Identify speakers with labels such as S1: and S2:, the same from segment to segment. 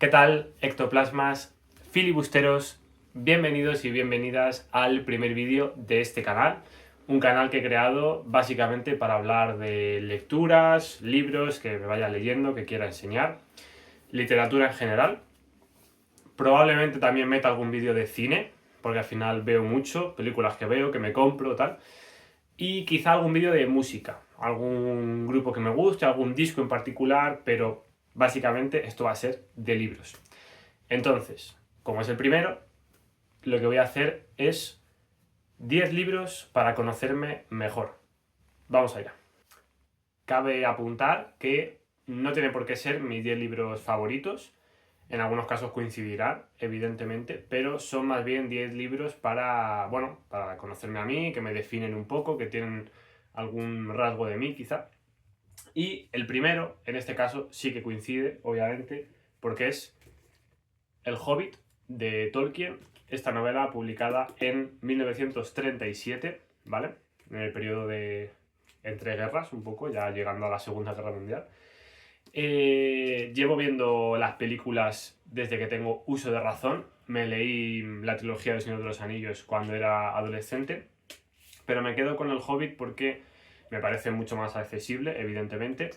S1: ¿Qué tal, ectoplasmas, filibusteros? Bienvenidos y bienvenidas al primer vídeo de este canal. Un canal que he creado básicamente para hablar de lecturas, libros que me vaya leyendo, que quiera enseñar, literatura en general. Probablemente también meta algún vídeo de cine, porque al final veo mucho, películas que veo, que me compro, tal. Y quizá algún vídeo de música, algún grupo que me guste, algún disco en particular, pero básicamente esto va a ser de libros. Entonces, como es el primero, lo que voy a hacer es 10 libros para conocerme mejor. Vamos allá. Cabe apuntar que no tiene por qué ser mis 10 libros favoritos. En algunos casos coincidirán, evidentemente, pero son más bien 10 libros para, bueno, para conocerme a mí, que me definen un poco, que tienen algún rasgo de mí quizá. Y el primero, en este caso, sí que coincide, obviamente, porque es El Hobbit de Tolkien, esta novela publicada en 1937, ¿vale? En el periodo de entreguerras, un poco, ya llegando a la Segunda Guerra Mundial. Llevo viendo las películas desde que tengo uso de razón. Me leí la trilogía del Señor de los Anillos cuando era adolescente, pero me quedo con El Hobbit porque me parece mucho más accesible, evidentemente.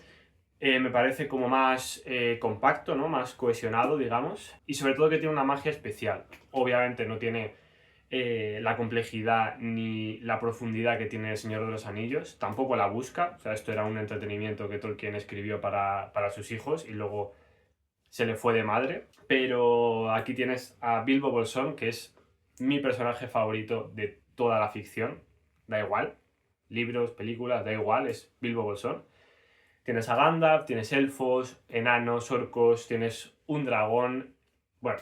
S1: Me parece como más compacto, ¿no? Más cohesionado, digamos. Y sobre todo que tiene una magia especial. Obviamente no tiene la complejidad ni la profundidad que tiene El Señor de los Anillos. Tampoco la busca. O sea, esto era un entretenimiento que Tolkien escribió para sus hijos y luego se le fue de madre. Pero aquí tienes a Bilbo Bolsón, que es mi personaje favorito de toda la ficción. Da igual. Libros, películas, da igual, es Bilbo Bolsón. Tienes a Gandalf, tienes elfos, enanos, orcos, tienes un dragón. Bueno,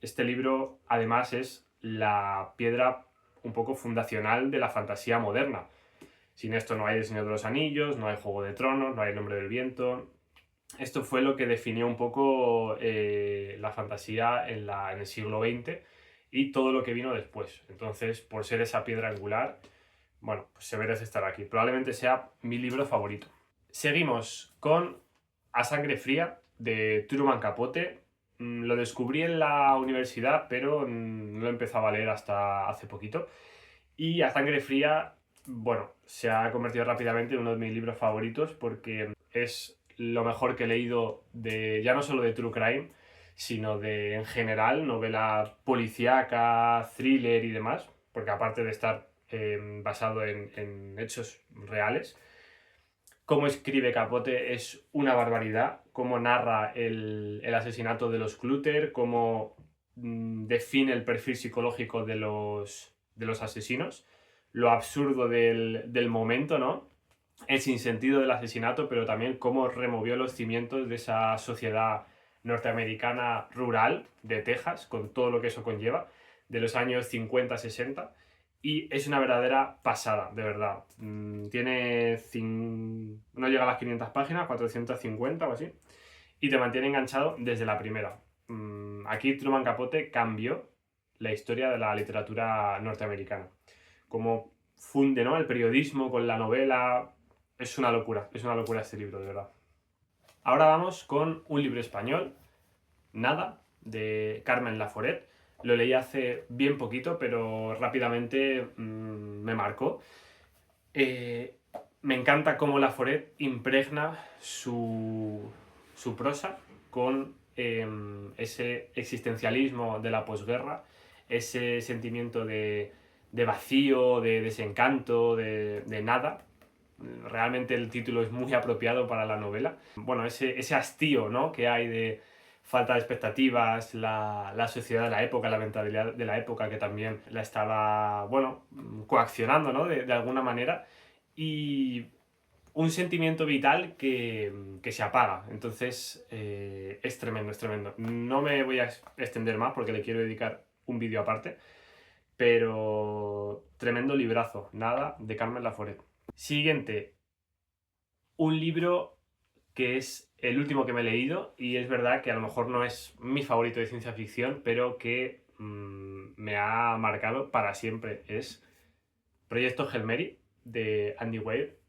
S1: este libro además es la piedra un poco fundacional de la fantasía moderna. Sin esto no hay El Señor de los Anillos, no hay Juego de Tronos, no hay El Nombre del Viento. Esto fue lo que definió un poco la fantasía en el siglo XX y todo lo que vino después. Entonces, por ser esa piedra angular, bueno, pues se merece estar aquí. Probablemente sea mi libro favorito. Seguimos con A Sangre Fría, de Truman Capote. Lo descubrí en la universidad, pero no lo empezaba a leer hasta hace poquito. Y A Sangre Fría, bueno, se ha convertido rápidamente en uno de mis libros favoritos porque es lo mejor que he leído de, ya no solo de True Crime, sino de, en general, novela policíaca, thriller y demás, porque aparte de estar basado en hechos reales, cómo escribe Capote es una barbaridad, cómo narra el asesinato de los Clutter, cómo define el perfil psicológico de los asesinos, lo absurdo del momento, ¿no? El sinsentido del asesinato, pero también cómo removió los cimientos de esa sociedad norteamericana rural de Texas, con todo lo que eso conlleva, de los años 50-60. Y es una verdadera pasada, de verdad. Tiene no llega a las 500 páginas, 450 o así, y te mantiene enganchado desde la primera. Aquí Truman Capote cambió la historia de la literatura norteamericana. Como funde, ¿no?, el periodismo con la novela. Es una locura este libro, de verdad. Ahora vamos con un libro español, Nada, de Carmen Laforet. Lo leí hace bien poquito, pero rápidamente me marcó. Me encanta cómo Laforet impregna su prosa con ese existencialismo de la posguerra, ese sentimiento de vacío, de desencanto, de nada. Realmente el título es muy apropiado para la novela. Bueno, ese hastío, ¿no?, que hay de falta de expectativas, la sociedad de la época, la mentalidad de la época que también la estaba, bueno, coaccionando, ¿no?, de alguna manera, y un sentimiento vital que se apaga. Entonces es tremendo, es tremendo. No me voy a extender más porque le quiero dedicar un vídeo aparte, pero tremendo librazo, Nada, de Carmen Laforet. Siguiente, un libro que es el último que me he leído, y es verdad que a lo mejor no es mi favorito de ciencia ficción, pero que me ha marcado para siempre. Es Proyecto Hail Mary, de Andy Weir.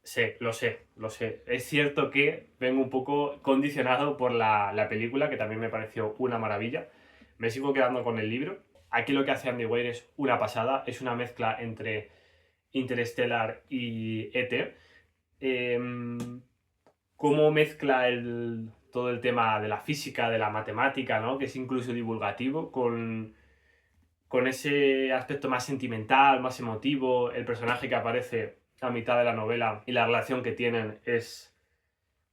S1: sé, lo sé, lo sé. Es cierto que vengo un poco condicionado por la película, que también me pareció una maravilla. Me sigo quedando con el libro. Aquí lo que hace Andy Weir es una pasada, es una mezcla entre Interstellar y ET. Cómo mezcla todo el tema de la física, de la matemática, ¿no? Que es incluso divulgativo, con ese aspecto más sentimental, más emotivo. El personaje que aparece a mitad de la novela y la relación que tienen es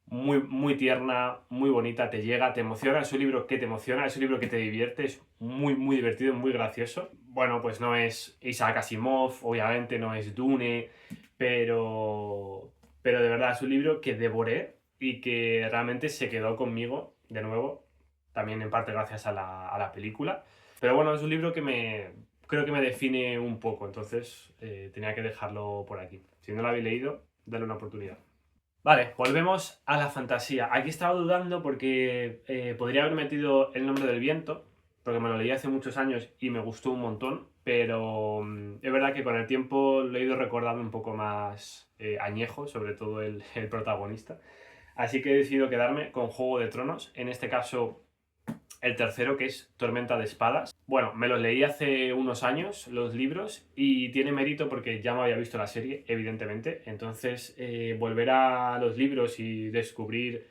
S1: muy, muy tierna, muy bonita, te llega, te emociona. Es un libro que te emociona, es un libro que te divierte, es muy, muy divertido, muy gracioso. Bueno, pues no es Isaac Asimov, obviamente, no es Dune, pero de verdad es un libro que devoré y que realmente se quedó conmigo de nuevo, también en parte gracias a la película. Pero bueno, es un libro que creo que me define un poco, entonces tenía que dejarlo por aquí. Si no lo habéis leído, dale una oportunidad. Vale, volvemos a la fantasía. Aquí estaba dudando porque podría haber metido El nombre del viento, porque me lo leí hace muchos años y me gustó un montón, pero es verdad que con el tiempo lo he ido recordando un poco más añejo, sobre todo el protagonista. Así que he decidido quedarme con Juego de Tronos, en este caso el tercero, que es Tormenta de Espadas. Bueno, me los leí hace unos años, los libros, y tiene mérito porque ya me había visto la serie, evidentemente. Entonces, volver a los libros y redescubrir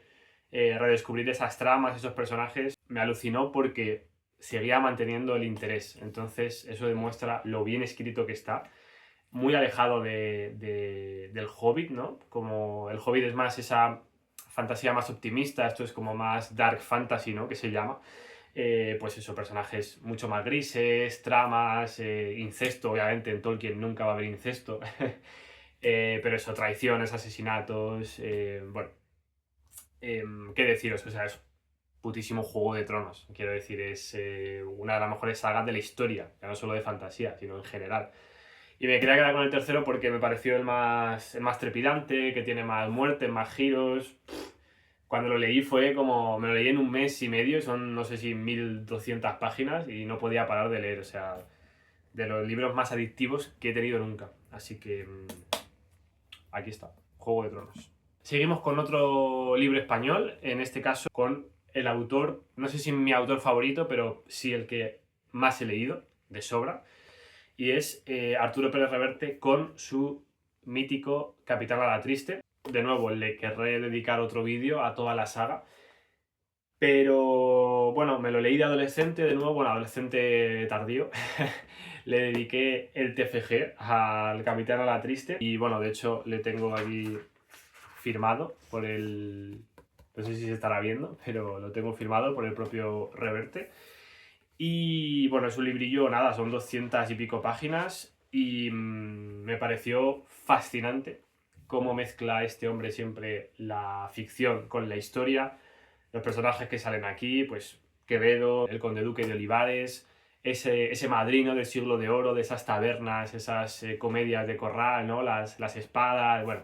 S1: esas tramas, esos personajes, me alucinó porque seguía manteniendo el interés. Entonces, eso demuestra lo bien escrito que está. Muy alejado del Hobbit, ¿no? Como el Hobbit es más esa fantasía más optimista, esto es como más dark fantasy, ¿no? Que se llama. Pues eso, personajes mucho más grises, tramas, incesto, obviamente en Tolkien nunca va a haber incesto, pero eso, traiciones, asesinatos, bueno, ¿qué deciros? O sea, es putísimo Juego de Tronos, quiero decir, es una de las mejores sagas de la historia, ya no solo de fantasía, sino en general. Y me quería quedar con el tercero porque me pareció el más trepidante, que tiene más muertes, más giros. Cuando lo leí fue como, me lo leí en un mes y medio, son no sé si 1200 páginas y no podía parar de leer, o sea, de los libros más adictivos que he tenido nunca. Así que aquí está, Juego de Tronos. Seguimos con otro libro español, en este caso con el autor, no sé si mi autor favorito, pero sí el que más he leído, de sobra, y es Arturo Pérez Reverte con su mítico Capitán a la Triste. De nuevo, le querré dedicar otro vídeo a toda la saga. Pero bueno, me lo leí de adolescente, de nuevo, bueno, adolescente tardío. Le dediqué el TFG al Capitán a la Triste. Y bueno, de hecho, le tengo aquí firmado por el. No sé si se estará viendo, pero lo tengo firmado por el propio Reverte. Y bueno, es un librillo, nada, son 200 y pico páginas. Y me pareció fascinante cómo mezcla este hombre siempre la ficción con la historia. Los personajes que salen aquí, pues Quevedo, el conde duque de Olivares, ese madrino del siglo de oro, de esas tabernas, esas comedias de corral, ¿no? Las espadas, bueno,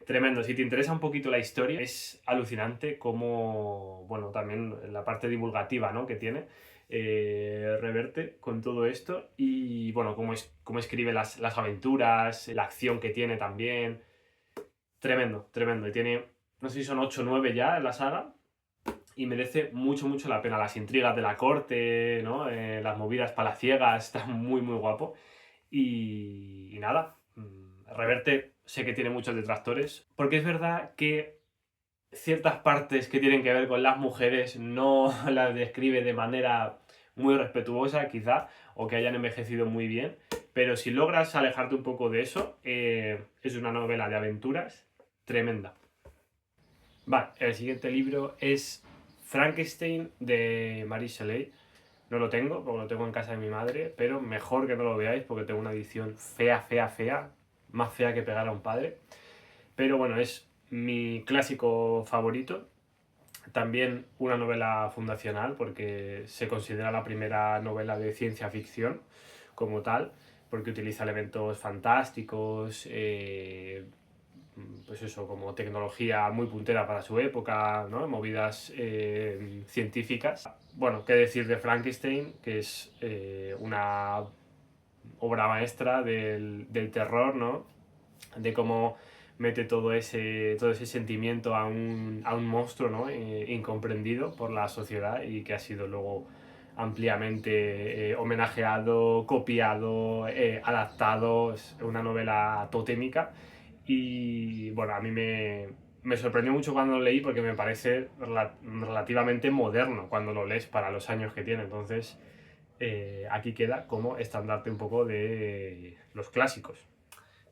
S1: tremendo. Si te interesa un poquito la historia, es alucinante cómo, bueno, también la parte divulgativa, ¿no? Que tiene Reverte con todo esto y, bueno, cómo escribe las aventuras, la acción que tiene también. Tremendo, tremendo. Y tiene, no sé si son 8 o 9 ya en la saga, y merece mucho, mucho la pena. Las intrigas de la corte, ¿no? Las movidas palaciegas, está muy, muy guapo. Y nada, Reverte sé que tiene muchos detractores, porque es verdad que ciertas partes que tienen que ver con las mujeres no las describe de manera muy respetuosa, quizá, o que hayan envejecido muy bien. Pero si logras alejarte un poco de eso, es una novela de aventuras tremenda. Vale, el siguiente libro es Frankenstein de Marie Shelley. No lo tengo, porque lo tengo en casa de mi madre, pero mejor que no lo veáis porque tengo una edición fea, fea, fea, más fea que pegar a un padre. Pero bueno, es mi clásico favorito. También una novela fundacional porque se considera la primera novela de ciencia ficción como tal, porque utiliza elementos fantásticos, pues eso, como tecnología muy puntera para su época, ¿no? Movidas científicas. Bueno, qué decir de Frankenstein, que es una obra maestra del terror, ¿no? De cómo mete todo ese sentimiento a un monstruo, ¿no? Incomprendido por la sociedad y que ha sido luego ampliamente homenajeado, copiado, adaptado. Es una novela totémica y bueno, a mí me sorprendió mucho cuando lo leí porque me parece relativamente moderno cuando lo lees para los años que tiene. Entonces, aquí queda como estandarte un poco de los clásicos.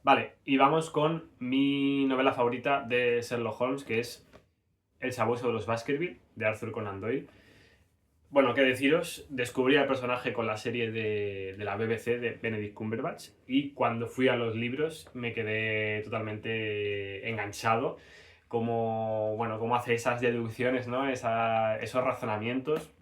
S1: Vale, y vamos con mi novela favorita de Sherlock Holmes, que es El sabueso de los Baskerville, de Arthur Conan Doyle. Bueno, qué deciros, descubrí al personaje con la serie de la BBC de Benedict Cumberbatch y cuando fui a los libros me quedé totalmente enganchado. Cómo hace esas deducciones, ¿no? Esos razonamientos.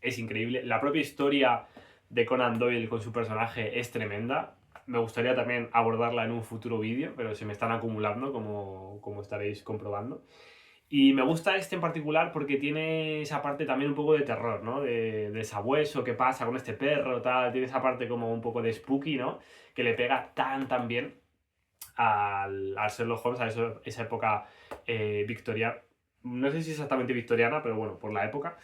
S1: Es increíble. La propia historia de Conan Doyle con su personaje es tremenda. Me gustaría también abordarla en un futuro vídeo, pero se me están acumulando, como estaréis comprobando. Y me gusta este en particular porque tiene esa parte también un poco de terror, ¿no? De sabueso, qué pasa con este perro, tal. Tiene esa parte como un poco de spooky, ¿no? Que le pega tan bien al Sherlock Holmes, esa época victoriana. No sé si exactamente victoriana, pero bueno, por la época.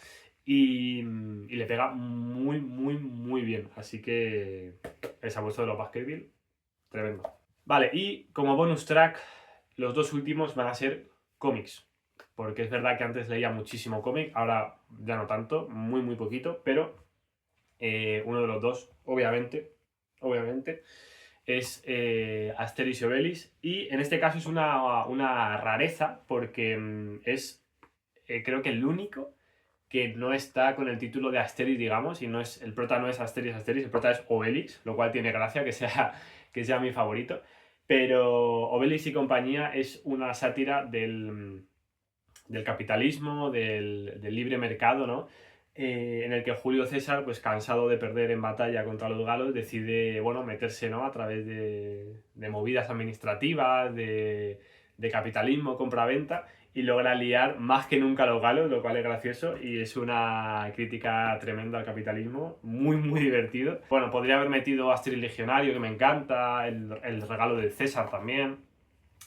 S1: Y le pega muy bien. Así que el sabueso de los Baskerville, tremendo. Vale, y como bonus track, los dos últimos van a ser cómics. Porque es verdad que antes leía muchísimo cómic, ahora ya no tanto, muy poquito, pero uno de los dos, obviamente, es Asterix y Obelix. Y en este caso es una rareza porque es, creo que el único que no está con el título de Asterix, digamos, y el prota no es Asterix, el prota es Obelix, lo cual tiene gracia que sea mi favorito. Pero Obelix y compañía es una sátira del capitalismo, del libre mercado, ¿no? En el que Julio César, pues cansado de perder en batalla contra los galos, decide, bueno, meterse, ¿no? A través de movidas administrativas, de capitalismo, compra-venta, y logra liar más que nunca a los galos, lo cual es gracioso y es una crítica tremenda al capitalismo, muy divertido. Bueno, podría haber metido Asterix Legionario, que me encanta, el regalo del César también,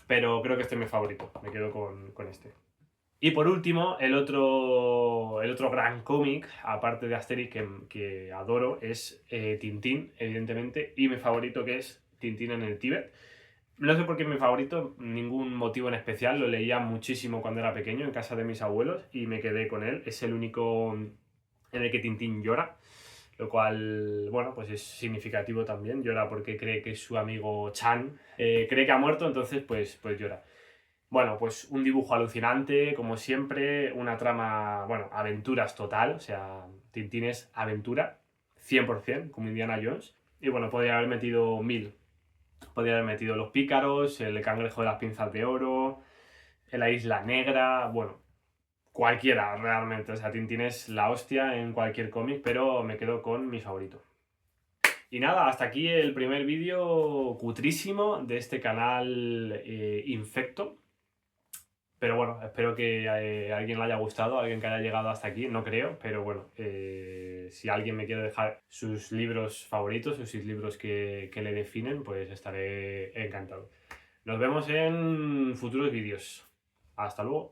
S1: pero creo que este es mi favorito, me quedo con este. Y por último, el otro gran cómic, aparte de Asterix, que adoro, es Tintín, evidentemente, y mi favorito que es Tintín en el Tíbet. No sé por qué es mi favorito, ningún motivo en especial, lo leía muchísimo cuando era pequeño en casa de mis abuelos y me quedé con él. Es el único en el que Tintín llora, lo cual, bueno, pues es significativo también. Llora porque cree que su amigo Chan cree que ha muerto, entonces pues llora. Bueno, pues un dibujo alucinante, como siempre, una trama, bueno, aventuras total, o sea, Tintín es aventura, 100%, como Indiana Jones. Y bueno, podría haber metido 1000. Podría haber metido Los Pícaros, El Cangrejo de las Pinzas de Oro, La Isla Negra, bueno, cualquiera realmente. O sea, Tintín es la hostia en cualquier cómic, pero me quedo con mi favorito. Y nada, hasta aquí el primer vídeo cutrísimo de este canal infecto. Pero bueno, espero que a alguien le haya gustado, alguien que haya llegado hasta aquí, no creo, pero bueno, si alguien me quiere dejar sus libros favoritos o sus libros que le definen, pues estaré encantado. Nos vemos en futuros vídeos. Hasta luego.